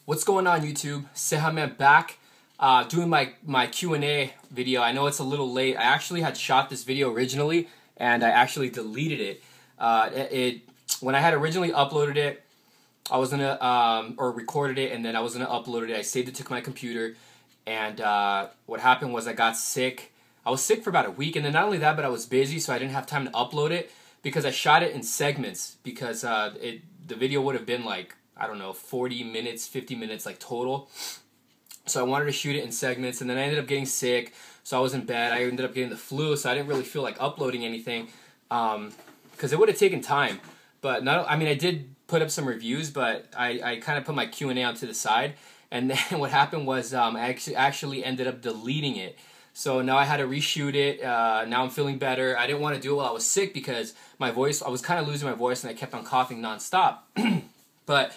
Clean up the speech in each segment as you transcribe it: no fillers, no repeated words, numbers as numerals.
What's going on, YouTube? Cejaman back doing my Q&A video. I know it's a little late. I actually had shot this video originally and I actually deleted it. When I had originally uploaded it, I was gonna or recorded it, and then I was gonna upload it. I saved it to my computer, and what happened was I got sick. I was sick for about a week, and then not only that, but I was busy, so I didn't have time to upload it because I shot it in segments because the video would have been like, I don't know, 40 minutes, 50 minutes like total. So I wanted to shoot it in segments, and then I ended up getting sick, so I was in bed. I ended up getting the flu, so I didn't really feel like uploading anything because it would have taken time. But I did put up some reviews, but I kind of put my Q&A onto the side, and then what happened was I actually ended up deleting it. So now I had to reshoot it. Now I'm feeling better. I didn't want to do it while I was sick because my voice, I was kind of losing my voice, and I kept on coughing nonstop. But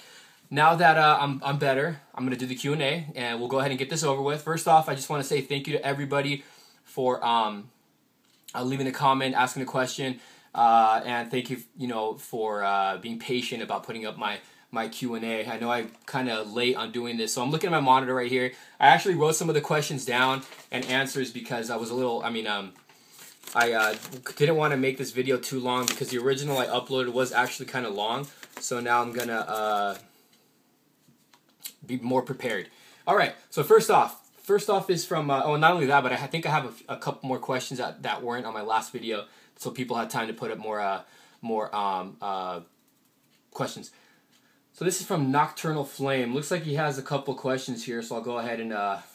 now that I'm better, I'm going to do the Q&A, and we'll go ahead and get this over with. First off, I just want to say thank you to everybody for leaving a comment, asking a question, and thank you, for being patient about putting up my Q&A. I know I'm kind of late on doing this, so I'm looking at my monitor right here. I actually wrote some of the questions down and answers because I was a little, I didn't want to make this video too long because the original I uploaded was actually kind of long. So now I'm gonna be more prepared. All right. So first off is from not only that, but I think I have a couple more questions that weren't on my last video, so people had time to put up more questions. So this is from Nocturnal Flame. Looks like he has a couple questions here, so I'll go ahead and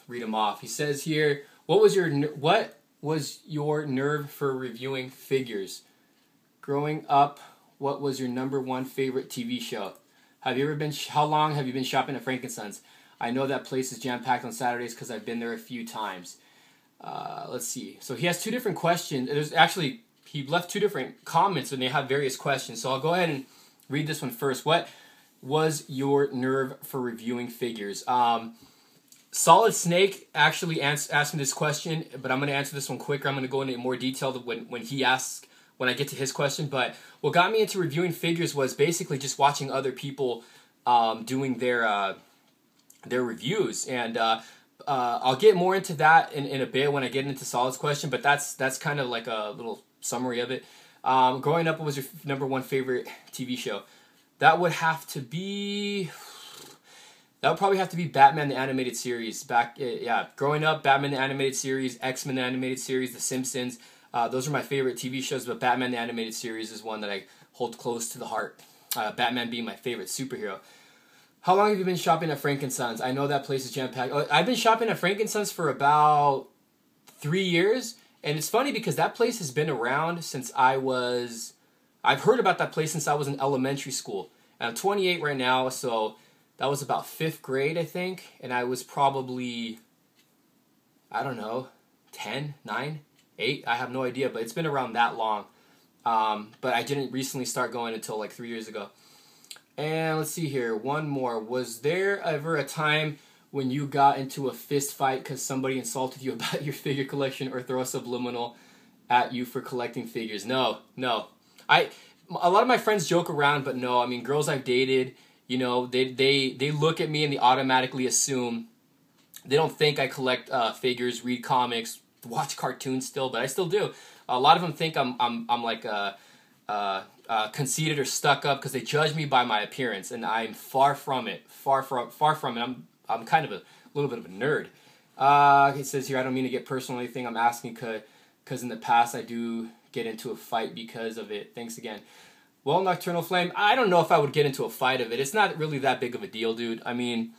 read them off. He says here, what was your nerve for reviewing figures? Growing up, what was your #1 favorite TV show? How long have you been shopping at Frankenstein's? I know that place is jam-packed on Saturdays because I've been there a few times. Let's see. So he has two different questions. He left two different comments and they have various questions. So I'll go ahead and read this one first. What was your nerve for reviewing figures? Solid Snake actually asked me this question, but I'm going to answer this one quicker. I'm going to go into more detail when I get to his question. But what got me into reviewing figures was basically just watching other people doing their reviews, and I'll get more into that in a bit when I get into Solid's question. But that's kind of like a little summary of it. Growing up, what was your #1 favorite TV show? That would probably have to be Batman the Animated Series. Growing up, Batman the Animated Series, X-Men the Animated Series, The Simpsons. Those are my favorite TV shows, but Batman the Animated Series is one that I hold close to the heart. Batman being my favorite superhero. How long have you been shopping at Frankenstein's? I know that place is jam-packed. I've been shopping at Frankenstein's for about 3 years, and it's funny because that place has been around since I've heard about that place since I was in elementary school. And I'm 28 right now, so that was about 5th grade, I think, and I was probably, I don't know, 10, 9, 8, I have no idea, but it's been around that long. But I didn't recently start going until like 3 years ago. And let's see here, one more. Was there ever a time when you got into a fist fight because somebody insulted you about your figure collection or throw a subliminal at you for collecting figures? No. A lot of my friends joke around, but no. I mean, girls I've dated, they look at me and they automatically assume, they don't think I collect figures, read comics, watch cartoons still, but I still do. A lot of them think I'm like conceited or stuck up because they judge me by my appearance, and I'm far from it. Far from it. I'm kind of a little bit of a nerd. It says here, I don't mean to get personal or anything. I'm asking because in the past I do get into a fight because of it. Thanks again. Well, Nocturnal Flame, I don't know if I would get into a fight of it. It's not really that big of a deal, dude. I mean,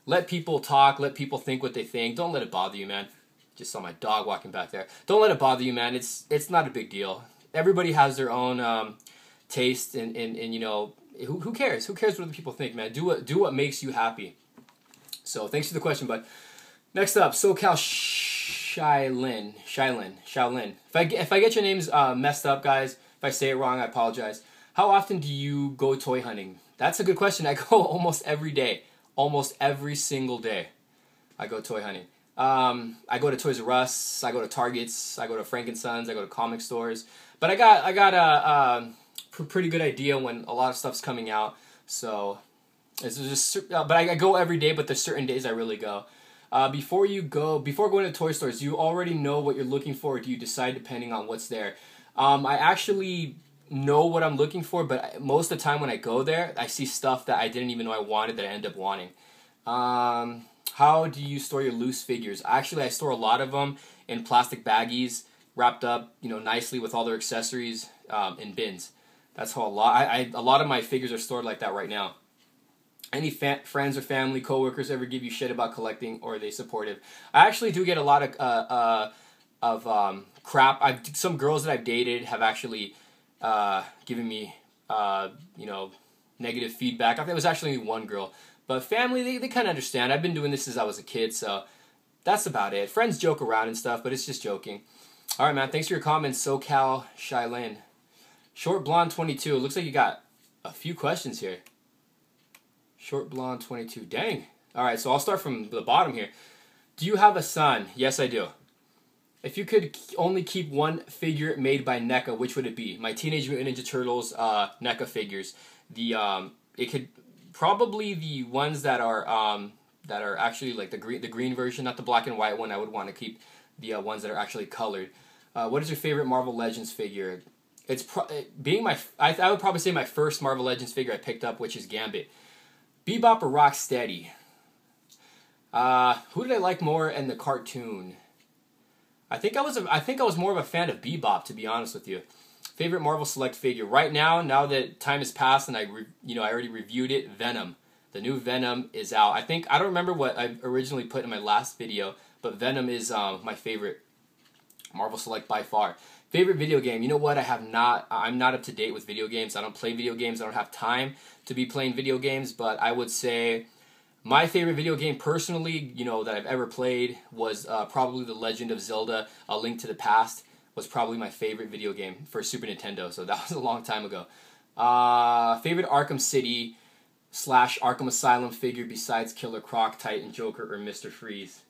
let people talk, let people think what they think. Don't let it bother you, man. Just saw my dog walking back there. Don't let it bother you, man. It's not a big deal. Everybody has their own taste, and who cares? Who cares what other people think, man? Do what makes you happy. So thanks for the question, bud. Next up, SoCal Shailin. If I get your names messed up, guys, if I say it wrong, I apologize. How often do you go toy hunting? That's a good question. I go almost every day. Almost every single day I go toy hunting. I go to Toys R Us, I go to Targets, I go to Frankenstein's, I go to comic stores. But I got a pretty good idea when a lot of stuff's coming out. So It's just, but I go every day, but there's certain days I really go. Before going to toy stores, do you already know what you're looking for, or do you decide depending on what's there? I actually know what I'm looking for, but most of the time when I go there, I see stuff that I didn't even know I wanted that I end up wanting. How do you store your loose figures? Actually, I store a lot of them in plastic baggies, wrapped up, nicely with all their accessories, in bins. That's how a lot of my figures are stored like that right now. Any friends or family, coworkers ever give you shit about collecting, or are they supportive? I actually do get a lot of crap. Some girls that I've dated have actually given me negative feedback. I think it was actually one girl, but family they kind of understand. I've been doing this since I was a kid, so that's about it. Friends joke around and stuff, but it's just joking. All right, man. Thanks for your comments, SoCal Shylin. Short Blonde 22. It looks like you got a few questions here. Short Blonde 22. Dang. All right, so I'll start from the bottom here. Do you have a son? Yes, I do. If you could only keep one figure made by NECA, which would it be? My Teenage Mutant Ninja Turtles NECA figures. It could probably the ones that are actually like the green version, not the black and white one. I would want to keep the ones that are actually colored. What is your favorite Marvel Legends figure? It's I would probably say my first Marvel Legends figure I picked up, which is Gambit. Bebop or Rocksteady? Who did I like more in the cartoon? I think I was more of a fan of Bebop, to be honest with you. Favorite Marvel Select figure right now that time has passed and I already reviewed it. Venom. The new Venom is out. I don't remember what I originally put in my last video, but Venom is my favorite Marvel Select by far. Favorite video game? You know what? I'm not up to date with video games. I don't play video games. I don't have time to be playing video games, but I would say my favorite video game personally, that I've ever played was probably The Legend of Zelda: A Link to the Past. Was probably my favorite video game for Super Nintendo, so that was a long time ago. Favorite Arkham City / Arkham Asylum figure besides Killer Croc, Titan, Joker, or Mr. Freeze?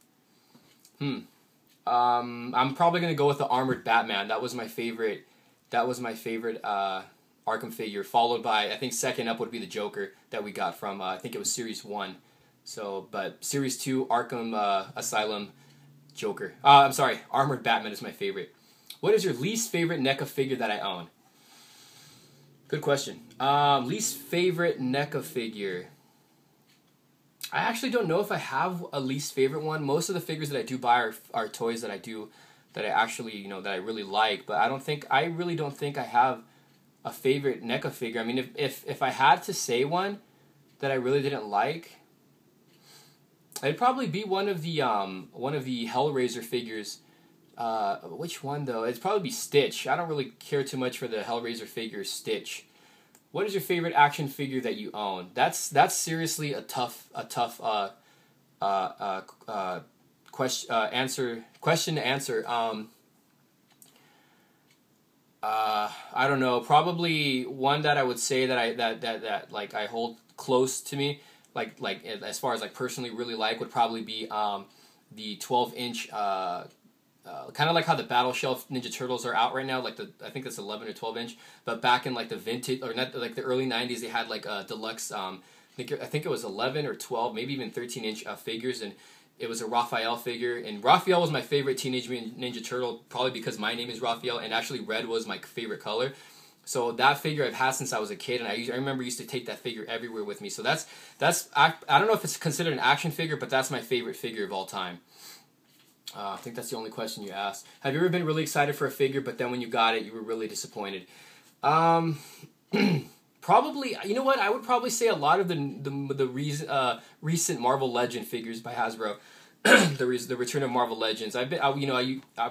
I'm probably gonna go with the Armored Batman. That was my favorite. Arkham figure, followed by, I think second up would be the Joker that we got from I think it was Series 1. So, but Series 2, Arkham Asylum, Joker. I'm sorry, Armored Batman is my favorite. What is your least favorite NECA figure that I own? Good question. Least favorite NECA figure. I actually don't know if I have a least favorite one. Most of the figures that I do buy are toys that I actually, that I really like. But I really don't think I have a favorite NECA figure. I mean, if I had to say one that I really didn't like, it'd probably be one of the Hellraiser figures. Which one though? It'd probably be Stitch. I don't really care too much for the Hellraiser figure Stitch. What is your favorite action figure that you own? That's seriously a tough question to answer. I don't know. Probably one that I would say that like I hold close to me, like as far as like personally really like, would probably be the 12-inch. Kind of like how the Battle Shelf Ninja Turtles are out right now, like I think that's 11 or 12 inch. But back in like the vintage or not like the early 90s, they had like a deluxe. I think it was 11 or 12, maybe even 13-inch figures, and it was a Raphael figure. And Raphael was my favorite Teenage Mutant Ninja Turtle, probably because my name is Raphael, and actually red was my favorite color. So that figure I've had since I was a kid, and I remember used to take that figure everywhere with me. So that's I don't know if it's considered an action figure, but that's my favorite figure of all time. I think that's the only question you asked. Have you ever been really excited for a figure, but then when you got it, you were really disappointed? Probably. You know what? I would probably say a lot of the recent Marvel Legend figures by Hasbro. the Return of Marvel Legends. I'm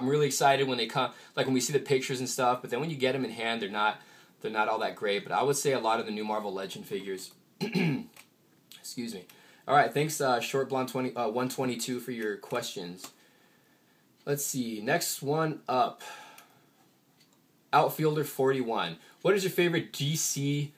really excited when they come, like when we see the pictures and stuff. But then when you get them in hand, they're not all that great. But I would say a lot of the new Marvel Legend figures. Excuse me. All right, thanks, Short Blonde 122 for your questions. Let's see, next one up. Outfielder 41. What is your favorite DC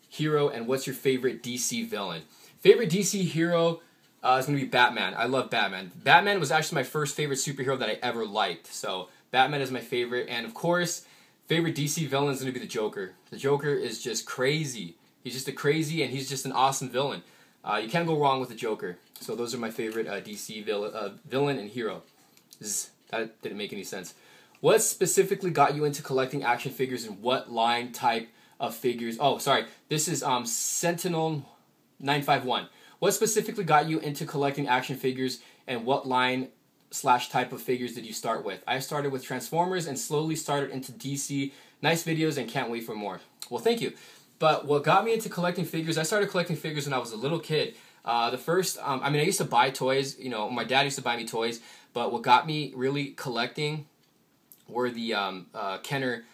hero and what's your favorite DC villain? Favorite DC hero is going to be Batman. I love Batman. Batman was actually my first favorite superhero that I ever liked. So Batman is my favorite. And of course, favorite DC villain is going to be the Joker. The Joker is just crazy. He's just and he's just an awesome villain. You can't go wrong with the Joker. So those are my favorite DC villain and hero. That didn't make any sense. What specifically got you into collecting action figures, and what line type of figures? Oh, sorry. This is Sentinel 951. What specifically got you into collecting action figures, and what line / type of figures did you start with? I started with Transformers and slowly started into DC. Nice videos and can't wait for more. Well, thank you. But what got me into collecting figures, I started collecting figures when I was a little kid. I used to buy toys. You know, my dad used to buy me toys. But what got me really collecting were the Kenner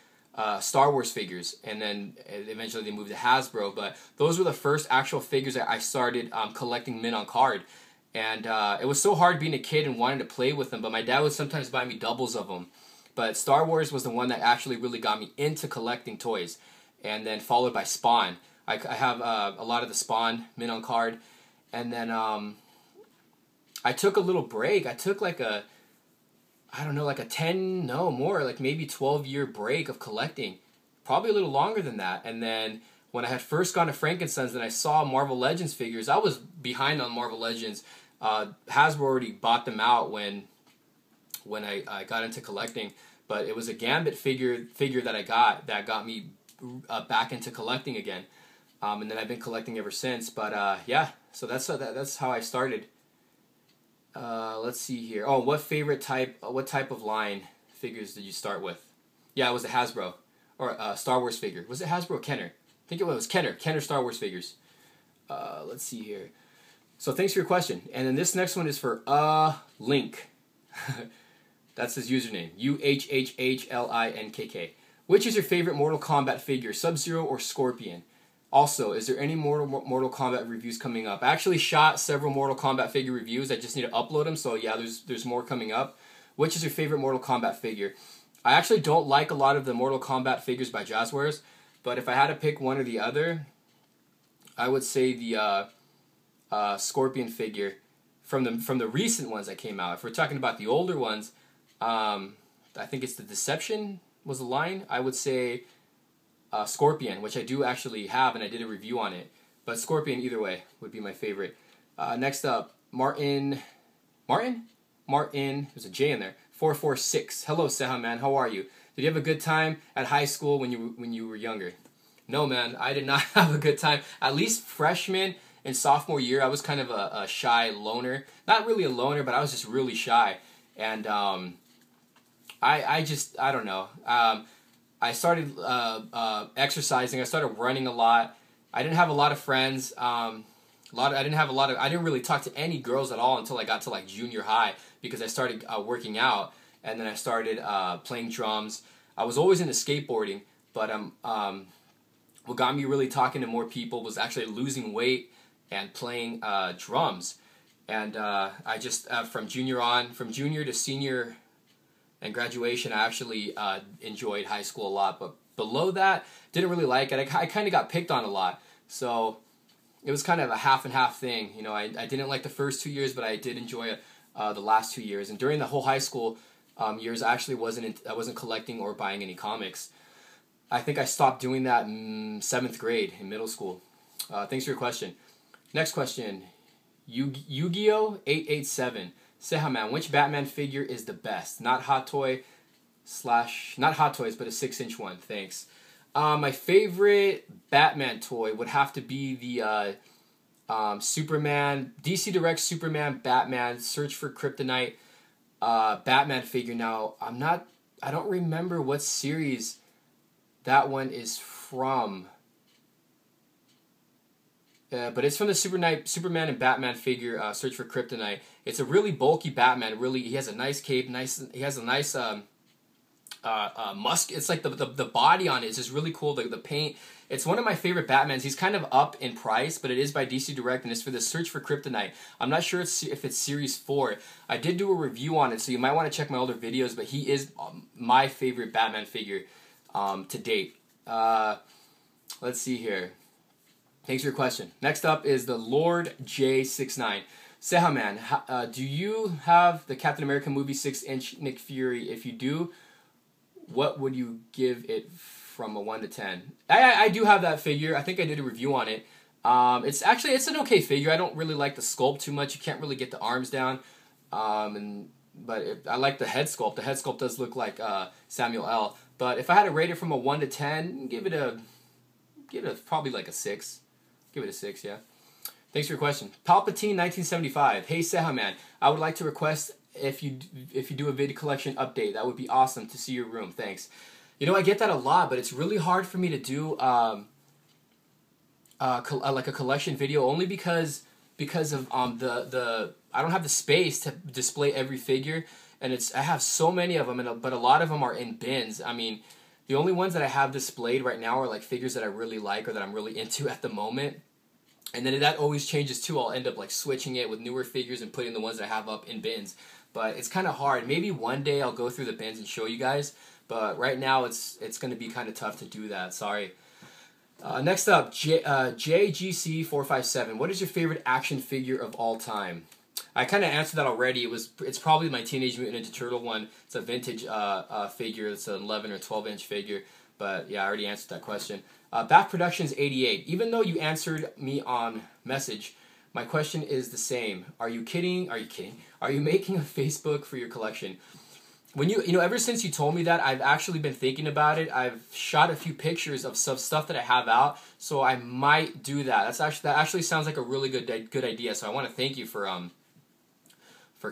Star Wars figures. And then eventually they moved to Hasbro. But those were the first actual figures that I started collecting mint on card. And it was so hard being a kid and wanting to play with them. But my dad would sometimes buy me doubles of them. But Star Wars was the one that actually really got me into collecting toys. And then followed by Spawn. I have a lot of the Spawn mint on card. And then I took a little break. I took like a 10, no more, like maybe 12-year break of collecting. Probably a little longer than that. And then when I had first gone to Frankenstein's and I saw Marvel Legends figures, I was behind on Marvel Legends. Hasbro already bought them out when I got into collecting. But it was a Gambit figure that I got that got me back into collecting again. And then I've been collecting ever since. But yeah, so that's how I started. Let's see here. Oh, what type of line figures did you start with? Yeah, it was a Hasbro or Star Wars figure. Was it Hasbro or Kenner? I think it was Kenner Star Wars figures. Let's see here. So thanks for your question. And then this next one is for Link. That's his username. UHHHLINKK. Which is your favorite Mortal Kombat figure, Sub-Zero or Scorpion? Also, is there any Mortal Kombat reviews coming up? I actually shot several Mortal Kombat figure reviews. I just need to upload them, so yeah, there's more coming up. Which is your favorite Mortal Kombat figure? I actually don't like a lot of the Mortal Kombat figures by Jazzwares, but if I had to pick one or the other, I would say the Scorpion figure from the recent ones that came out. If we're talking about the older ones, I think it's the Deception was the line. I would say Scorpion, which I do actually have, and I did a review on it. But Scorpion, either way, would be my favorite. Next up, Martin, there's a J in there, 446. Hello, cejaman, how are you? Did you have a good time at high school when you were younger? No, man, I did not have a good time. At least freshman and sophomore year, I was kind of a shy loner. Not really a loner, but I was just really shy. And I don't know. I started exercising. I started running a lot. I didn't have a lot of friends. I didn't really talk to any girls at all until I got to like junior high, because I started working out, and then I started playing drums. I was always into skateboarding, but what got me really talking to more people was actually losing weight and playing drums. And I just from junior to senior and graduation, I actually enjoyed high school a lot, but below that, didn't really like it. I kind of got picked on a lot, so it was kind of a half and half thing. You know, I didn't like the first 2 years, but I did enjoy the last 2 years. And during the whole high school years, I actually wasn't collecting or buying any comics. I think I stopped doing that in 7th grade in middle school. Thanks for your question. Next question, Yu-Gi-Oh 887. cejaman, which Batman figure is the best? Not Hot Toys, but a 6-inch one. Thanks. My favorite Batman toy would have to be the Superman, DC Direct Superman Batman Search for Kryptonite Batman figure. Now, I don't remember what series that one is from. But it's from the Superman and Batman figure, Search for Kryptonite. It's a really bulky Batman. Really, he has a nice cape. He has a nice musk. It's like the body on it is just really cool. The paint. It's one of my favorite Batmans. He's kind of up in price, but it is by DC Direct, and it's for the Search for Kryptonite. I'm not sure if it's Series 4. I did do a review on it, so you might want to check my older videos, but he is my favorite Batman figure to date. Let's see here. Thanks for your question. Next up is the Lord J69. cejaman, do you have the Captain America movie 6-inch Nick Fury? If you do, what would you give it from a 1 to 10? I do have that figure. I think I did a review on it. It's an okay figure. I don't really like the sculpt too much. You can't really get the arms down, I like the head sculpt. The head sculpt does look like Samuel L. But if I had to rate it from a 1 to 10, give it probably like a 6. Give it a 6, yeah. Thanks for your question. Palpatine 1975. Hey Cejaman, I would like to request if you do a vid collection update. That would be awesome to see your room. Thanks. You know, I get that a lot, but it's really hard for me to do like a collection video, only because of the I don't have the space to display every figure, and I have so many of them, but a lot of them are in bins. I mean, the only ones that I have displayed right now are like figures that I really like or that I'm really into at the moment. And then that always changes too. I'll end up like switching it with newer figures and putting the ones that I have up in bins. But it's kind of hard. Maybe one day I'll go through the bins and show you guys. But right now it's going to be kind of tough to do that. Sorry. Next up, JGC457. What is your favorite action figure of all time? I kind of answered that already. It's probably my Teenage Mutant Ninja Turtle one. It's a vintage figure. It's an 11 or 12-inch figure. But yeah, I already answered that question. Back Productions 88. Even though you answered me on message, my question is the same. Are you kidding? Are you kidding? Are you making a Facebook for your collection? When ever since you told me that, I've actually been thinking about it. I've shot a few pictures of some stuff that I have out, so I might do that. That actually sounds like a really good idea. So I want to thank you for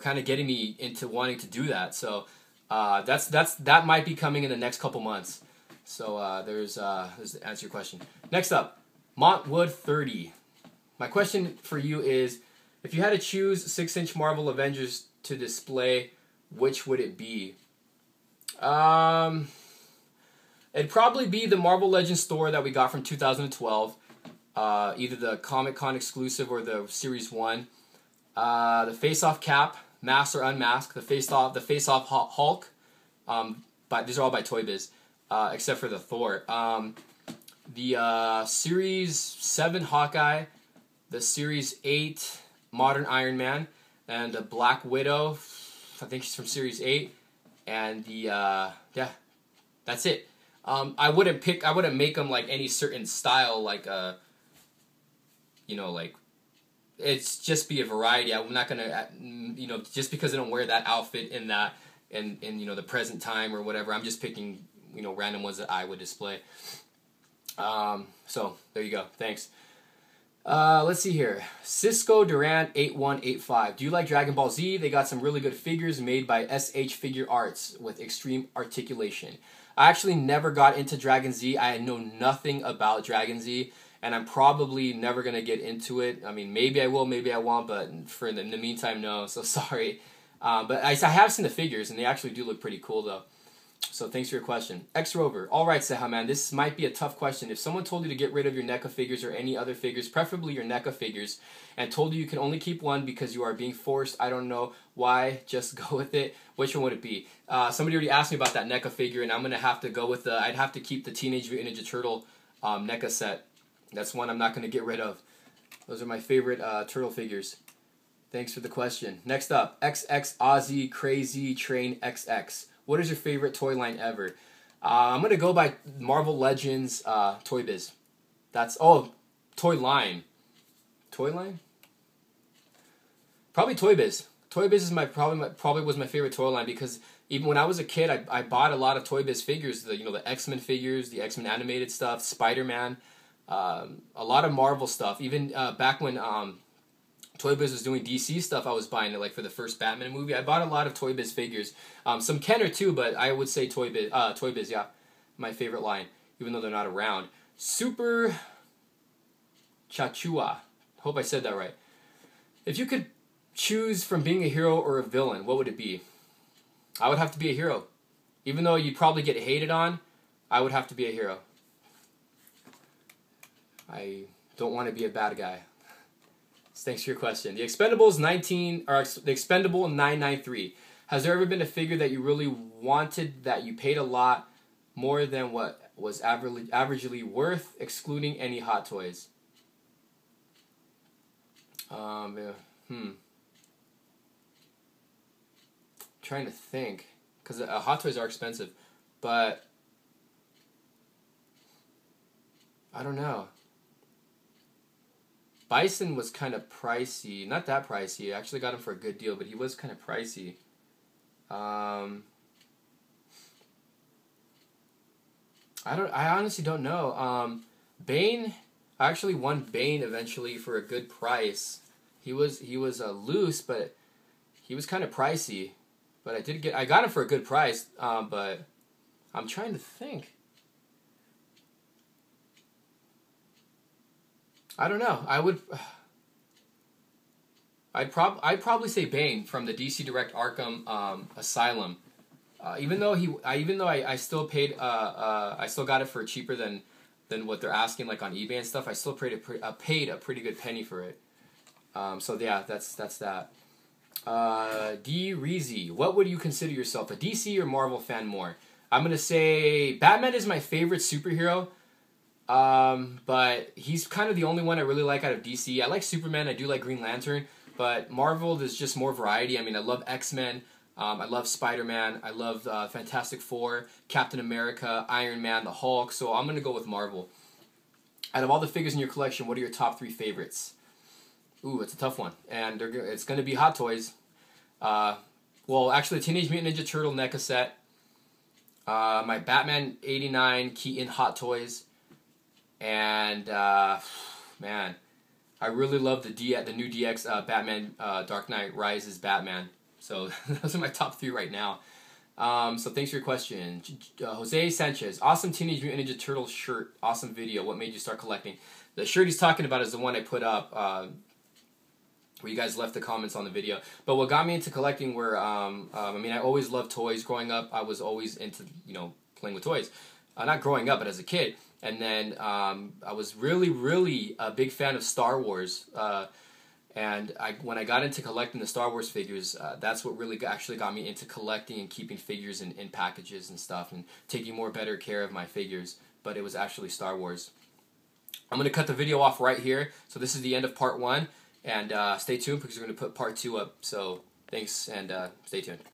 kind of getting me into wanting to do that. So that might be coming in the next couple months. So there's to answer your question. Next up, Montwood 30. My question for you is, if you had to choose 6-inch Marvel Avengers to display, which would it be? It'd probably be the Marvel Legends store that we got from 2012. Either the Comic-Con exclusive or the Series 1. The Face-Off Cap, masked or unmasked. The Face-Off Hulk. But these are all by Toy Biz, except for the Thor. The Series 7 Hawkeye. The Series 8 Modern Iron Man. And the Black Widow. I think she's from Series 8, and yeah, that's it. I wouldn't make them like any certain style, like like it's just be a variety. I'm not gonna, just because I don't wear that outfit in the present time or whatever. I'm just picking random ones that I would display. So there you go. Thanks. Let's see here. Cisco Durant 8185. Do you like Dragon Ball Z? They got some really good figures made by SH Figure Arts with extreme articulation. I actually never got into Dragon Z. I know nothing about Dragon Z, and I'm probably never going to get into it. I mean, maybe I will, maybe I won't, but in the meantime, no, so sorry. But I have seen the figures, and they actually do look pretty cool, though. So thanks for your question. X-Rover. Alright, Cejaman, this might be a tough question. If someone told you to get rid of your NECA figures or any other figures, preferably your NECA figures, and told you can only keep one because you are being forced, I don't know why, just go with it, which one would it be? Somebody already asked me about that NECA figure, and I'm going to have to go with I'd have to keep the Teenage Mutant Ninja Turtle NECA set. That's one I'm not going to get rid of. Those are my favorite turtle figures. Thanks for the question. Next up, XX Ozzy Crazy Train XX. What is your favorite toy line ever? I'm going to go by Marvel Legends Toy Biz. Toy line. Toy line? Probably Toy Biz. Toy Biz is probably was my favorite toy line, because even when I was a kid, I bought a lot of Toy Biz figures. The X-Men figures, the X-Men animated stuff, Spider-Man, a lot of Marvel stuff. Even back when Toy Biz was doing DC stuff, I was buying it, like for the first Batman movie. I bought a lot of Toy Biz figures. Some Kenner too, but I would say Toy Biz, yeah, my favorite line, even though they're not around. Super Chachua. Hope I said that right. If you could choose from being a hero or a villain, what would it be? I would have to be a hero. Even though you'd probably get hated on, I would have to be a hero. I don't want to be a bad guy. Thanks for your question. The Expendables 993. Has there ever been a figure that you really wanted that you paid a lot more than what was averagely worth, excluding any Hot Toys? Trying to think, because Hot Toys are expensive, but I don't know. Bison was kind of pricey. Not that pricey. I actually got him for a good deal, but he was kind of pricey. I honestly don't know. Bane, I actually won Bane eventually for a good price. He was loose, but he was kind of pricey. But I got him for a good price. But I'm trying to think. I don't know. I'd probably say Bane from the DC Direct Arkham Asylum. Even though I still paid I still got it for cheaper than what they're asking like on eBay and stuff. I still paid a pretty good penny for it. So yeah, that's that. D Reezy, what would you consider yourself, a DC or Marvel fan more? I'm gonna say Batman is my favorite superhero. But he's kind of the only one I really like out of DC. I like Superman, I do like Green Lantern, but Marvel, there's just more variety. I mean, I love X-Men, I love Spider-Man, I love Fantastic Four, Captain America, Iron Man, the Hulk, so I'm going to go with Marvel. Out of all the figures in your collection, what are your top 3 favorites? Ooh, it's a tough one, and it's going to be Hot Toys. Well, actually, Teenage Mutant Ninja Turtle NECA set, my Batman '89 Keaton Hot Toys, and man, I really love the new DX Batman Dark Knight Rises Batman. So those are my top 3 right now. So thanks for your question. Jose Sanchez, awesome Teenage Mutant Ninja Turtle shirt, awesome video. What made you start collecting? The shirt he's talking about is the one I put up where you guys left the comments on the video. But what got me into collecting were, I mean, I always loved toys growing up. I was always into, playing with toys. Not growing up, but as a kid. And then I was really a big fan of Star Wars. And when I got into collecting the Star Wars figures, that's what really actually got me into collecting and keeping figures in packages and stuff and taking better care of my figures. But it was actually Star Wars. I'm going to cut the video off right here. So this is the end of part 1. And stay tuned because we're going to put part 2 up. So thanks and stay tuned.